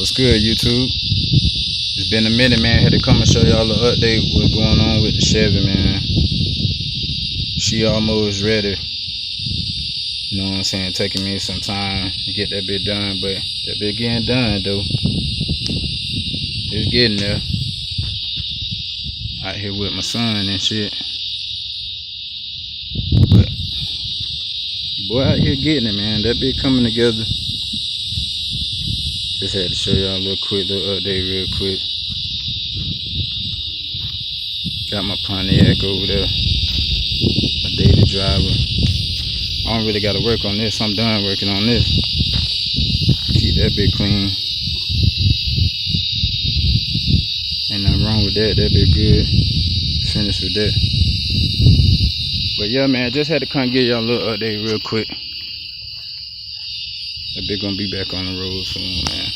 What's good, YouTube? It's been a minute, man. Had to come and show y'all the update. What's going on with the Chevy, man? She almost ready. You know what I'm saying? Taking me some time to get that bit done, but that bit getting done though. It's getting there. Out here with my son and shit. But boy, out here getting it, man. That bit coming together. Just had to show y'all a little update real quick. Got my Pontiac over there, my daily driver. I don't really got to work on this. I'm done working on this. Keep that bit clean. Ain't nothing wrong with that. That bit good. Finished with that. But yeah, man, just had to come get y'all a little update real quick. That bit gonna be back on the road soon, man.